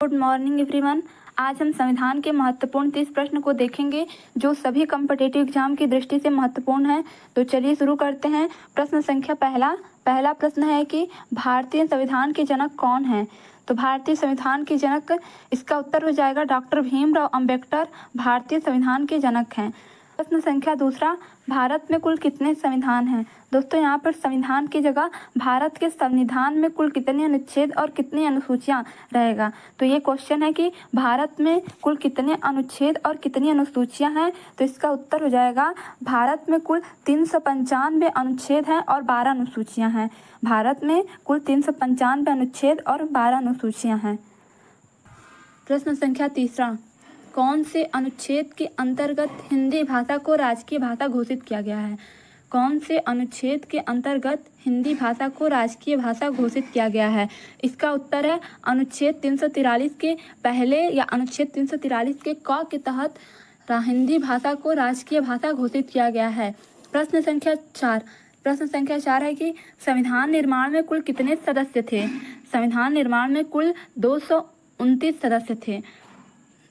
Good morning everyone. आज हम संविधान के महत्वपूर्ण 30 प्रश्न को देखेंगे जो सभी कॉम्पिटिटिव एग्जाम की दृष्टि से महत्वपूर्ण है। तो चलिए शुरू करते हैं। प्रश्न संख्या पहला प्रश्न है कि भारतीय संविधान के जनक कौन है। तो भारतीय संविधान के जनक, इसका उत्तर हो जाएगा डॉक्टर भीमराव अंबेडकर भारतीय संविधान के जनक हैं। प्रश्न संख्या दूसरा, भारत में कुल कितने संविधान हैं। दोस्तों यहाँ पर संविधान की जगह भारत के संविधान में कुल कितने अनुच्छेद और कितनी अनुसूचियाँ रहेगा। तो ये क्वेश्चन है कि भारत में कुल कितने अनुच्छेद और कितनी अनुसूचियाँ हैं। तो इसका उत्तर हो जाएगा भारत में कुल 395 अनुच्छेद हैं और 12 अनुसूचियाँ हैं। भारत में कुल 395 अनुच्छेद और 12 अनुसूचियाँ हैं। प्रश्न संख्या तीसरा, कौन से अनुच्छेद के अंतर्गत हिंदी भाषा को राजकीय भाषा घोषित किया गया है। कौन से अनुच्छेद के अंतर्गत हिंदी भाषा को राजकीय भाषा घोषित किया गया है। इसका उत्तर है अनुच्छेद 343 के पहले या अनुच्छेद 343 के क के तहत हिंदी भाषा को राजकीय भाषा घोषित किया गया है। प्रश्न संख्या 4 है कि संविधान निर्माण में कुल कितने सदस्य थे। संविधान निर्माण में कुल 229 सदस्य थे।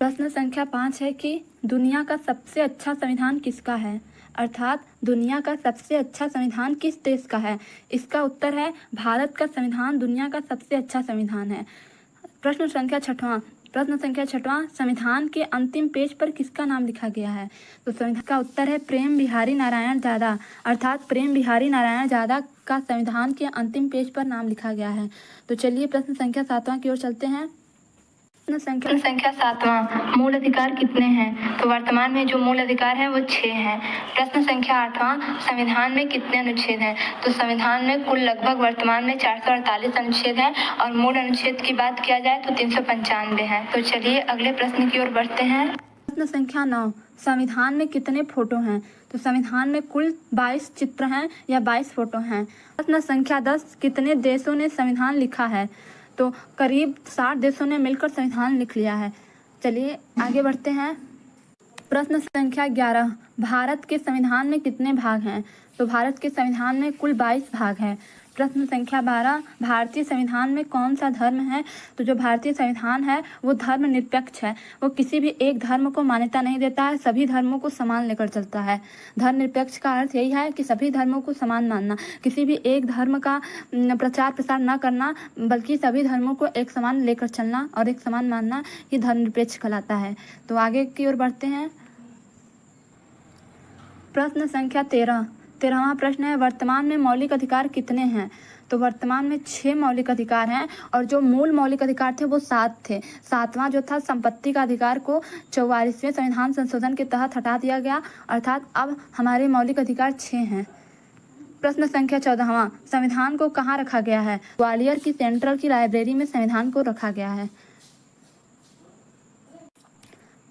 प्रश्न संख्या 5 है कि दुनिया का सबसे अच्छा संविधान किसका है, अर्थात दुनिया का सबसे अच्छा संविधान किस देश का है। इसका उत्तर है भारत का संविधान दुनिया का सबसे अच्छा संविधान है। प्रश्न संख्या छठवां, संविधान के अंतिम पेज पर किसका नाम लिखा गया है। तो संविधान का उत्तर है प्रेम बिहारी नारायण ज़ादा, अर्थात प्रेम बिहारी नारायण ज़ादा का संविधान के अंतिम पेज पर नाम लिखा गया है। तो चलिए प्रश्न संख्या 7वां की ओर चलते हैं। प्रश्न संख्या 7वां, मूल अधिकार कितने हैं। तो वर्तमान में जो मूल अधिकार है वो 6 हैं। प्रश्न संख्या 8वां, संविधान में कितने अनुच्छेद हैं। तो संविधान में कुल लगभग वर्तमान में 448 अनुच्छेद हैं और मूल अनुच्छेद की बात किया जाए तो 395 है। तो चलिए अगले प्रश्न की ओर बढ़ते हैं। प्रश्न संख्या 9, संविधान में कितने फोटो हैं। तो संविधान में कुल 22 चित्र हैं या 22 फोटो हैं। प्रश्न संख्या 10, कितने देशों ने संविधान लिखा है। तो करीब 60 देशों ने मिलकर संविधान लिख लिया है। चलिए आगे बढ़ते हैं। प्रश्न संख्या 11, भारत के संविधान में कितने भाग हैं। तो भारत के संविधान में कुल 22 भाग हैं। प्रश्न संख्या 12, भारतीय संविधान में कौन सा धर्म है। तो जो भारतीय संविधान है वो धर्मनिरपेक्ष है, वो किसी भी एक धर्म को मान्यता नहीं देता है, सभी धर्मों को समान लेकर चलता है। धर्मनिरपेक्ष का अर्थ यही है कि सभी धर्मों को समान मानना, किसी भी एक धर्म का प्रचार प्रसार न करना, बल्कि सभी धर्मों को एक समान लेकर चलना और एक समान मानना, ये धर्मनिरपेक्ष कहलाता है। तो आगे की ओर बढ़ते हैं। प्रश्न संख्या 13वां प्रश्न है, वर्तमान में मौलिक अधिकार कितने हैं। तो वर्तमान में 6 मौलिक अधिकार हैं और जो मूल मौलिक अधिकार थे वो 7 थे। 7वां जो था संपत्ति का अधिकार को 44वें संविधान संशोधन के तहत हटा दिया गया, अर्थात अब हमारे मौलिक अधिकार 6 हैं। प्रश्न संख्या 14वां, संविधान को कहाँ रखा गया है। ग्वालियर की सेंट्रल की लाइब्रेरी में संविधान को रखा गया है।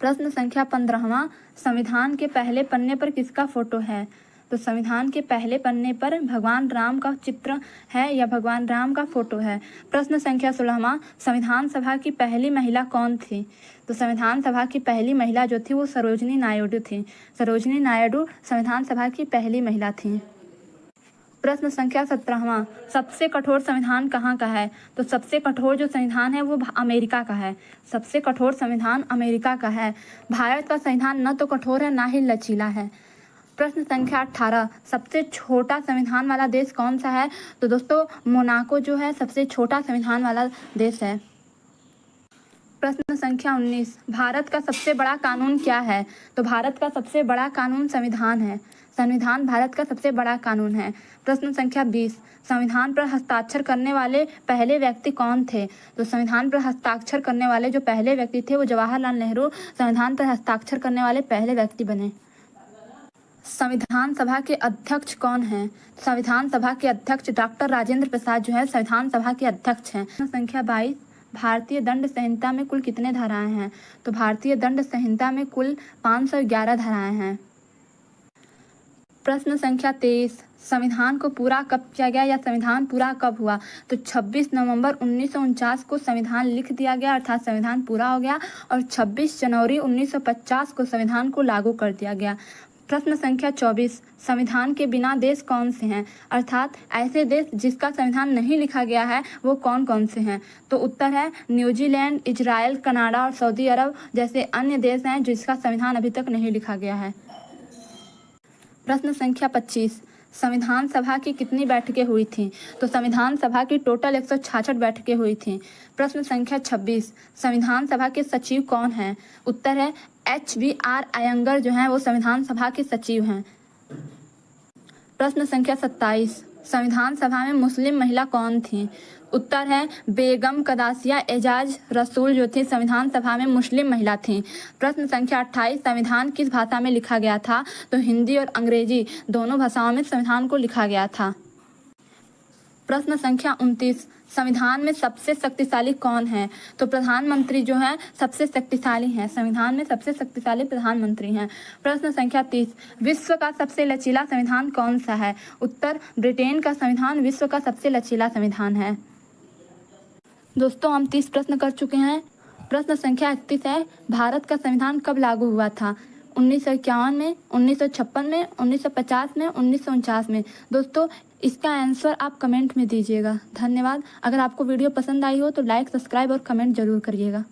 प्रश्न संख्या 15वां, संविधान के पहले पन्ने पर किसका फोटो है। तो संविधान के पहले पन्ने पर भगवान राम का चित्र है या भगवान राम का फोटो है। प्रश्न संख्या 16वां, संविधान सभा की पहली महिला कौन थी। तो संविधान सभा की पहली महिला जो थी वो सरोजिनी नायडू थी। सरोजिनी नायडू संविधान सभा की पहली महिला थी। प्रश्न संख्या 17वां, सबसे कठोर संविधान कहाँ का है। तो सबसे कठोर जो संविधान है वो अमेरिका का है। सबसे कठोर संविधान अमेरिका का है। भारत का संविधान न तो कठोर है ना ही लचीला है। प्रश्न संख्या 18, सबसे छोटा संविधान वाला देश कौन सा है। तो दोस्तों मोनाको जो है सबसे छोटा संविधान वाला देश है। प्रश्न संख्या 19, भारत का सबसे बड़ा कानून क्या है। तो भारत का सबसे बड़ा कानून संविधान है। संविधान भारत का सबसे बड़ा कानून है। प्रश्न संख्या 20, संविधान पर हस्ताक्षर करने वाले पहले व्यक्ति कौन थे। तो संविधान पर हस्ताक्षर करने वाले जो पहले व्यक्ति थे वो जवाहरलाल नेहरू संविधान पर हस्ताक्षर करने वाले पहले व्यक्ति बने। संविधान सभा के अध्यक्ष कौन हैं। संविधान सभा के अध्यक्ष डॉक्टर राजेंद्र प्रसाद जो है संविधान सभा के अध्यक्ष हैं। संख्या 22, भारतीय दंड संहिता में कुल कितने धाराएं हैं। तो भारतीय दंड संहिता में कुल 511 धाराएं हैं। प्रश्न संख्या 23, संविधान को पूरा कब किया गया या संविधान पूरा कब हुआ। तो 26 नवंबर 1949 को संविधान लिख दिया गया, अर्थात संविधान पूरा हो गया, और 26 जनवरी 1950 को संविधान को लागू कर दिया गया। प्रश्न संख्या 24, संविधान के बिना देश कौन से हैं? अर्थात ऐसे देश जिसका संविधान नहीं लिखा गया है वो कौन कौन से हैं? तो उत्तर है न्यूजीलैंड, इजराइल, कनाडा और सऊदी अरब जैसे अन्य देश हैं जिसका संविधान अभी तक नहीं लिखा गया है। प्रश्न संख्या 25, संविधान सभा की कितनी बैठकें हुई थीं? तो संविधान सभा की टोटल 166 बैठकें हुई थीं। प्रश्न संख्या 26, संविधान सभा के सचिव कौन हैं? उत्तर है HBR अयंगर जो हैं वो संविधान सभा के सचिव हैं। प्रश्न संख्या 27, संविधान सभा में मुस्लिम महिला कौन थी? उत्तर है बेगम कदासिया एजाज रसूल जो थी संविधान सभा में मुस्लिम महिला थी। प्रश्न संख्या 28, संविधान किस भाषा में लिखा गया था? तो हिंदी और अंग्रेजी दोनों भाषाओं में संविधान को लिखा गया था। प्रश्न संख्या 29, संविधान में सबसे शक्तिशाली कौन है? तो प्रधानमंत्री जो है सबसे शक्तिशाली हैं, संविधान में सबसे शक्तिशाली प्रधानमंत्री हैं। प्रश्न संख्या 30, विश्व का सबसे लचीला संविधान कौन सा है? उत्तर ब्रिटेन का संविधान विश्व का सबसे लचीला संविधान है। दोस्तों हम 30 प्रश्न कर चुके हैं। प्रश्न संख्या 31 है, भारत का संविधान कब लागू हुआ था? 1951 में, 1956 में, 1950 में, 1949 में। दोस्तों इसका आंसर आप कमेंट में दीजिएगा। धन्यवाद। अगर आपको वीडियो पसंद आई हो तो लाइक, सब्सक्राइब और कमेंट जरूर करिएगा।